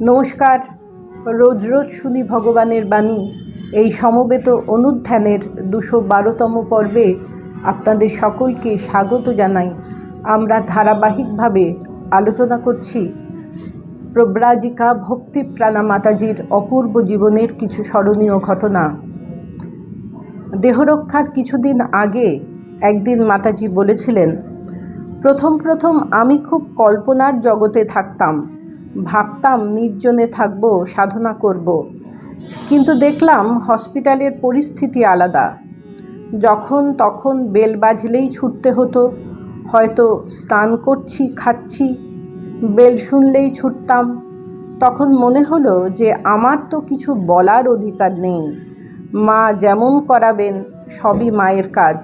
নমস্কার। রোজ রোজ শুনি ভগবানের বাণী। এই সমবেত অনুধ্যানের ২১২তম পর্বে আপনাদের সকলকে স্বাগত জানাই। আমরা ধারাবাহিকভাবে আলোচনা করছি প্রব্রাজিকা ভক্তিপ্রাণা মাতাজির অপূর্ব জীবনের কিছু স্মরণীয় ঘটনা। দেহরক্ষার কিছুদিন আগে একদিন মাতাজি বলেছিলেন, প্রথম আমি খুব কল্পনার জগতে থাকতাম, ভাবতাম নির্জনে থাকব, সাধনা করব, কিন্তু দেখলাম হসপিটালের পরিস্থিতি আলাদা। যখন তখন বেল বাজলেই ছুটতে হতো, হয়তো স্নান করছি খাচ্ছি, বেল শুনলেই ছুটতাম। তখন মনে হলো যে আমার তো কিছু বলার অধিকার নেই, মা যেমন করাবেন সবই মায়ের কাজ।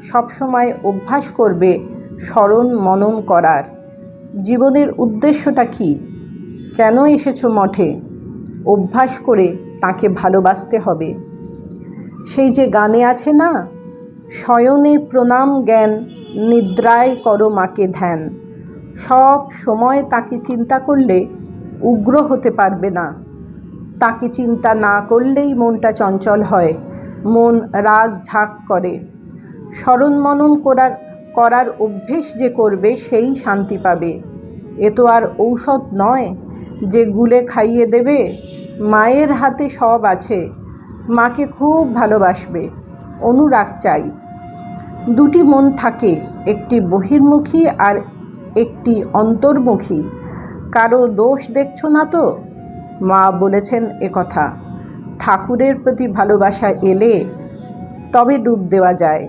সবসময় অভ্যাস করবে স্মরণ মনন করার। জীবনের উদ্দেশ্যটা কি? কেন এসেছো মঠে? অভ্যাস করে তাকে ভালোবাসতে হবে। সেই যে গানে আছে না, শয়নে প্রণাম জ্ঞান, নিদ্রায় করো মাকে ধ্যান। সব সময় তাকে চিন্তা করলে উগ্র হতে পারবে না। তাকে চিন্তা না করলেই মনটা চঞ্চল হয়, মন রাগ ঝাঁক করে। স্মরণ মনন করার অভ্যেস যে করবে সেই শান্তি পাবে। এ তো আর ঔষধ নয় যে গুলে খাইয়ে দেবে। মায়ের হাতে সব আছে। মাকে খুব ভালোবাসবে, অনুরাগ চাই। দুটি মন থাকে, একটি বহির্মুখী আর একটি অন্তর্মুখী। কারো দোষ দেখছো না তো? মা বলেছেন একথা। ঠাকুরের প্রতি ভালোবাসা এলে তবে ডুব দেওয়া যায়।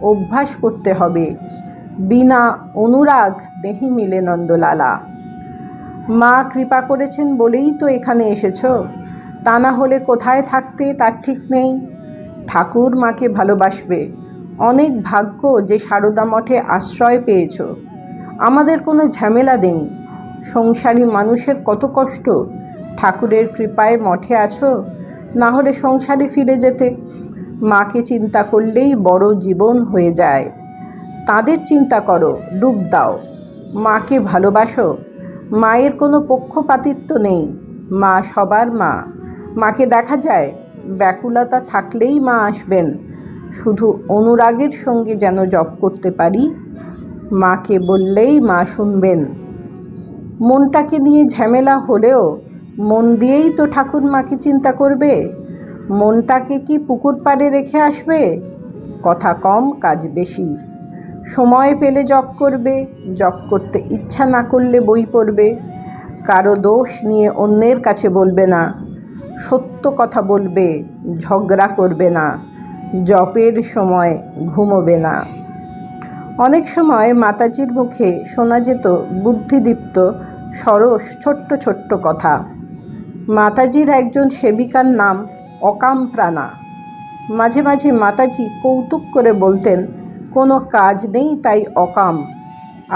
অভ্যাস করতে হবে। বিনা অনুরাগ দেহি মিলে নন্দলালা। মা কৃপা করেছেন বলেই তো এখানে এসেছো, তা না হলে কোথায় থাকতে তার ঠিক নেই। ঠাকুর মাকে ভালোবাসবে। অনেক ভাগ্য যে সারদা মঠে আশ্রয় পেয়েছো। আমাদের কোনো ঝামেলা নেই। সংসারী মানুষের কত কষ্ট। ঠাকুরের কৃপায় মঠে আছো, না হলে সংসারে ফিরে যেতে। মাকে চিন্তা করলেই বড় জীবন হয়ে যায়। তাদের চিন্তা করো, ডুব দাও। মাকে ভালোবাসো। মায়ের কোনো পক্ষপাতিত্ব নেই। মা সবার মা। মাকে দেখা যায়, ব্যাকুলতা থাকলেই মা আসবেন। শুধু অনুরাগের সঙ্গে যেন জপ করতে পারি। মাকে বললেই মা শুনবেন। মনটাকে নিয়ে ঝামেলা হলেও মন দিয়েই তো ঠাকুর মাকে চিন্তা করবে। মনটাকে কি পুকুর পাড়ে রেখে আসবে? কথা কম, কাজ বেশি। সময় পেলে জপ করবে, জপ করতে ইচ্ছা না করলে বই পড়বে। কারো দোষ নিয়ে অন্যের কাছে বলবে না। সত্য কথা বলবে, ঝগড়া করবে না। জপের সময় ঘুমোবে না। অনেক সময় মাতাজির মুখে শোনা যেত বুদ্ধিদীপ্ত সরস ছোট্ট ছোট্ট কথা। মাতাজির একজন সেবিকার নাম অকাম প্রাণা। মাঝে মাঝে মাতাজি কৌতুক করে বলতেন, কোনো কাজ নেই তাই অকাম।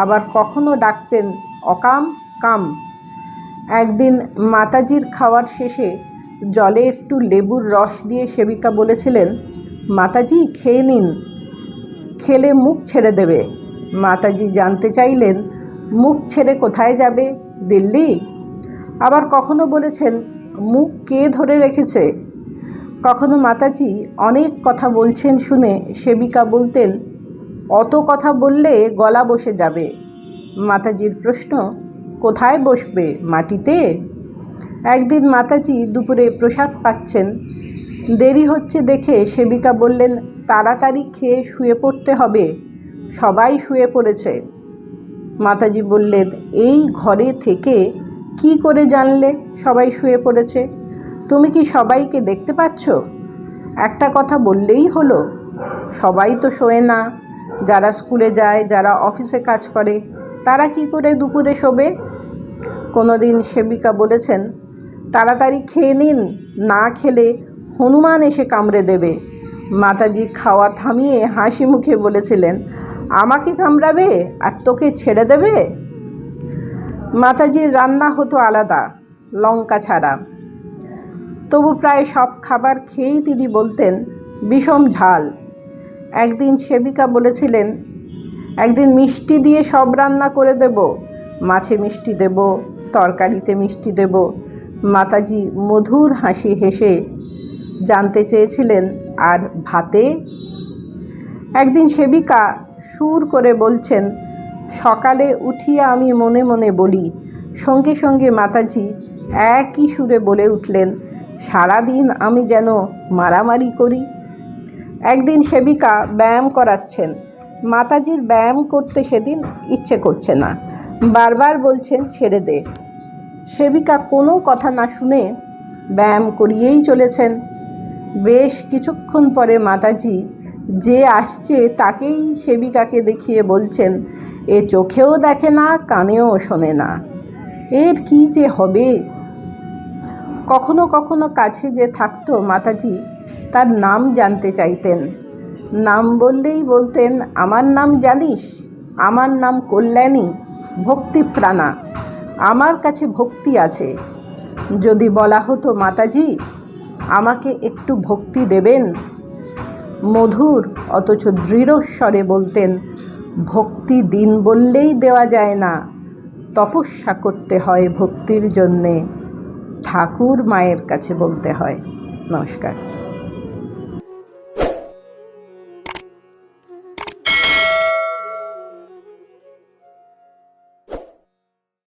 আবার কখনো ডাকতেন অকাম কাম। একদিন মাতাজির খাওয়ার শেষে জলে একটু লেবুর রস দিয়ে সেবিকা বলেছিলেন, মাতাজি খেয়ে নিন, খেলে মুখ ছেড়ে দেবে। মাতাজি জানতে চাইলেন, মুখ ছেড়ে কোথায় যাবে? দিল্লি? আবার কখনো বলেছেন, মুখ কে ধরে রেখেছে? কখনো মাতাজি অনেক কথা বলছেন শুনে সেবিকা বলতেন, অত কথা বললে গলা বসে যাবে। মাতাজির প্রশ্ন, কোথায় বসবে? মাটিতে? একদিন মাতাজি দুপুরে প্রসাদ পাচ্ছেন। দেরি হচ্ছে দেখে সেবিকা বললেন, তাড়াতাড়ি খেয়ে শুয়ে পড়তে হবে। সবাই শুয়ে পড়েছে। মাতাজি বললেন, এই ঘরে থেকে কি করে জানলে সবাই শুয়ে পড়েছে? তুমি কি সবাইকে দেখতে পাচ্ছ? একটা কথা বললেই হলো। সবাই তো শোয় না। যারা স্কুলে যায়, যারা অফিসে কাজ করে, তারা কি করে দুপুরে শোবে? কোনোদিন সেবিকা বলেছেন, তাড়াতাড়ি খেয়ে নিন, না খেলে হনুমান এসে কামড়ে দেবে। মাতাজি খাওয়া থামিয়ে হাসি মুখে বলেছিলেন, আমাকে কামড়াবে আর তোকে ছেড়ে দেবে? মাতাজির রান্না হতো আলাদা, লঙ্কা ছাড়া। তবু প্রায় সব খাবার খেয়েই তিনি বলতেন, বিষম ঝাল। একদিন সেবিকা বলেছিলেন, একদিন মিষ্টি দিয়ে সব রান্না করে দেব। মাছে মিষ্টি দেব, তরকারিতে মিষ্টি দেব, মাতাজি মধুর হাসি হেসে জানতে চেয়েছিলেন, আর ভাতে? একদিন সেবিকা সুর করে বলছেন, সকালে উঠিয়া আমি মনে মনে বলি। সঙ্গে সঙ্গে মাতাজি একই সুরে বলে উঠলেন, সারাদিন আমি যেন মারামারি করি। একদিন সেবিকা ব্যায়াম করাচ্ছেন। মাতাজির ব্যায়াম করতে সেদিন ইচ্ছে করছে না, বারবার বলছেন ছেড়ে দে। সেবিকা কোনো কথা না শুনে ব্যায়াম করিয়েই চলেছেন। বেশ কিছুক্ষণ পরে মাতাজি যে আসছে তাকেই সেবিকাকে দেখিয়ে বলছেন, এ চোখেও দেখে না, কানেও শোনে না, এর কি যে হবে। কখনো কখনো কাছে যে থাকতো মাতাজি তার নাম জানতে চাইতেন। নাম বললেই বলতেন, আমার নাম জানিস? আমার নাম কল্যাণী ভক্তিপ্রাণা, আমার কাছে ভক্তি আছে। যদি বলা হতো, মাতাজি আমাকে একটু ভক্তি দেবেন, মধুর অথচ দৃঢ় স্বরে বলতেন, ভক্তি দিন বললেই দেওয়া যায় না, তপস্যা করতে হয় ভক্তির জন্যে, ঠাকুর মায়ের কাছে বলতে হয়। নমস্কার।